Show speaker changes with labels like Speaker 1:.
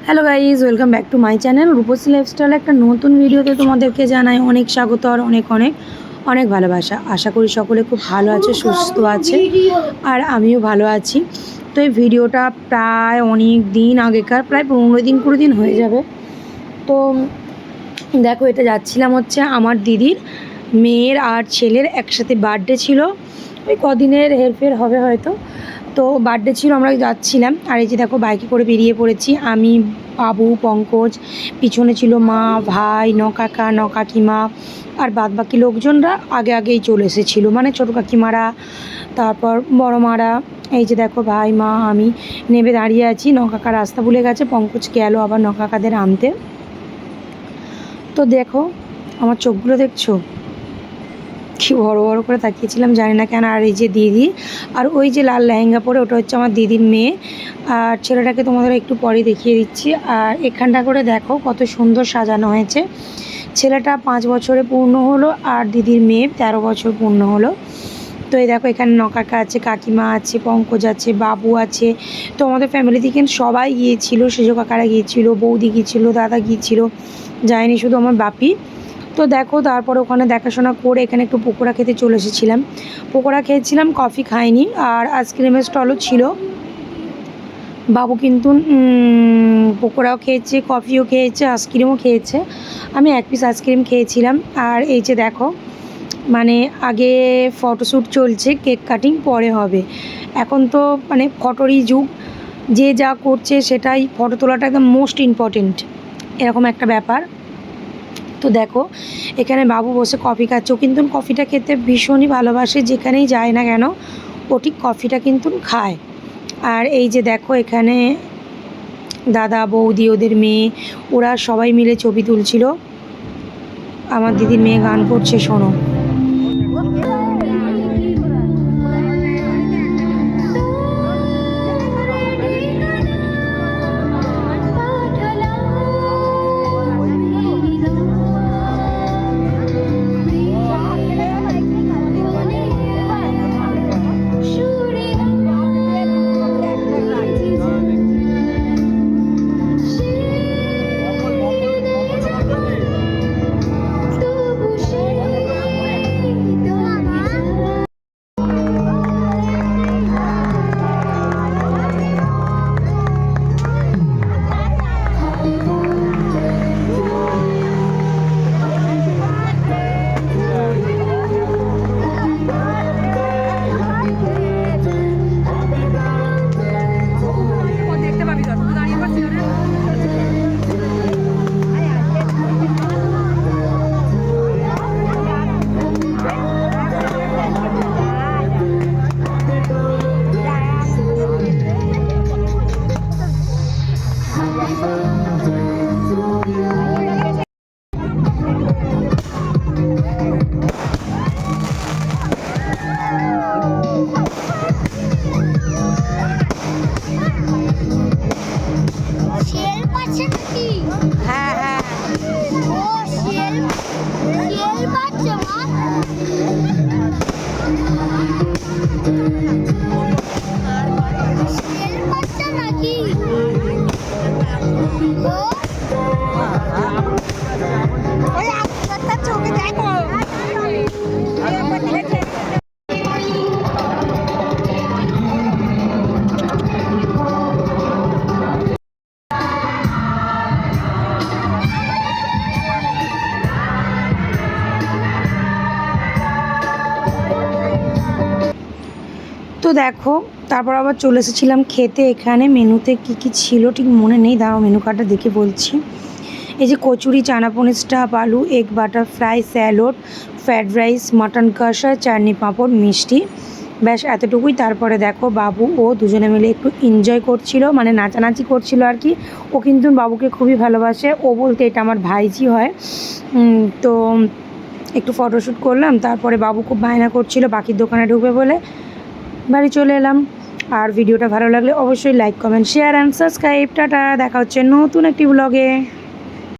Speaker 1: Hello guys, welcome back to my channel Rupsi lifestyle. একটা নতুন ভিডিওতে তোমাদেরকে জানাই অনেক স্বাগত আর অনেক অনেক অনেক ভালোবাসা। আশা করি সকলে খুব ভালো আছে, সুস্থ আছে, আর আমিও ভালো আছি। তো এই ভিডিওটা প্রায় অনেক দিন আগেকার, প্রায় 15-20 দিন হয়ে যাবে। তো দেখো, এটা যাচ্ছিলাম হচ্ছে আমার দিদির মেয়ের আর ছেলের একসাথে বার্থডে ছিল। ওই কদিনের হেরফের হবে হয়তো। তো বার্থডে ছিল, আমরা যাচ্ছিলাম। আর এই যে দেখো, বাইকে করে বেরিয়ে পড়েছি আমি, বাবু, পঙ্কজ, পিছনে ছিল মা, ভাই, কাকা, কাকিমা, আর বাদবাকি লোকজনরা আগে আগেই চলে এসেছিলো, মানে ছোটো কাকিমারা, তারপর বড় মারা। এই যে দেখো, ভাই, মা, আমি নেমে দাঁড়িয়ে আছি। কাকা রাস্তা ভুলে গেছে, পঙ্কজ গেল আবার কাকাদের আনতে। তো দেখো, আমার চোখগুলো দেখছো কি বড় বড় করে তাকিয়েছিলাম, জানি না কেন। আর এই যে দিদি, আর ওই যে লাল লেহেঙ্গা পরে, ওটা হচ্ছে আমার দিদির মেয়ে। আর ছেলেটাকে তোমাদের একটু পরে দেখিয়ে দিচ্ছি। আর এখানটা করে দেখো কত সুন্দর সাজানো হয়েছে। ছেলেটা 5 বছরে পূর্ণ হলো, আর দিদির মেয়ে 13 বছর পূর্ণ হলো। তো এই দেখো, এখানে কাকা আছে, কাকিমা আছে, পঙ্কজ আছে, বাবু আছে। তো আমাদের ফ্যামিলি থেকে সবাই গিয়েছিল, সেজো কাকারা গিয়েছিল, বৌদি গিয়েছিল, দাদা গিয়েছিল, যায়নি শুধু আমার বাপি। তো দেখো, তারপর ওখানে দেখাশোনা করে এখানে একটু পকোড়া খেতে চলে এসেছিলাম। পকোড়া খেয়েছিলাম, কফি খাইনি। আর আইসক্রিমের স্টলও ছিল। বাবু কিন্তু পকোড়াও খেয়েছে, কফিও খেয়েছে, আইসক্রিমও খেয়েছে। আমি 1 পিস আইসক্রিম খেয়েছিলাম। আর এই যে দেখো, মানে আগে ফটোশ্যুট চলছে, কেক কাটিং পরে হবে। এখন তো মানে ফটোরই যুগ, যে যা করছে সেটাই, ফটো তোলাটা একদম মোস্ট ইম্পর্টেন্ট, এরকম একটা ব্যাপার। তো দেখো, এখানে বাবু বসে কফি খাচ্ছে। ও কিন্তু কফিটা খেতে ভীষণই ভালোবাসে, যেখানেই যায় না কেন ও ঠিক কফিটা কিন্তু খায়। আর এই যে দেখো, এখানে দাদা, বৌদি, ওদের মেয়ে, ওরা সবাই মিলে ছবি তুলছিল। আমার দিদির মেয়ে গান করছে, শোনো। হ্যাঁ হ্যাঁ, তো দেখো, তারপর আবার চলে এসেছিলাম খেতে। এখানে মেনুতে কি কি ছিল ঠিক মনে নেই, দাঁড়াও মেনু কার্ডটা দেখে বলছি। এই যে কচুরি, চানা পনির স্টাফ, আলু, egg butter fry, salad, fried rice, mutton কষা, চাটনি, পাঁপড়, মিষ্টি, ব্যাস এতটুকুই। তারপরে দেখো, বাবু ও দুজনে মিলে একটু এনজয় করছিল, মানে নাচানাচি করছিল আর কি। ও কিন্তু বাবুকে খুবই ভালোবাসে, ও বলতে এটা আমার ভাইজি হয়। তো একটু ফটোশ্যুট করলাম। তারপরে বাবু খুব বায়না করছিল বাকির দোকানে ঢুকবে বলে, বাড়ি চলে এলাম। আর ভিডিওটা ভালো লাগলে অবশ্যই like, comment, share and subscribe. Tata, দেখা হচ্ছে নতুন একটি ব্লগে।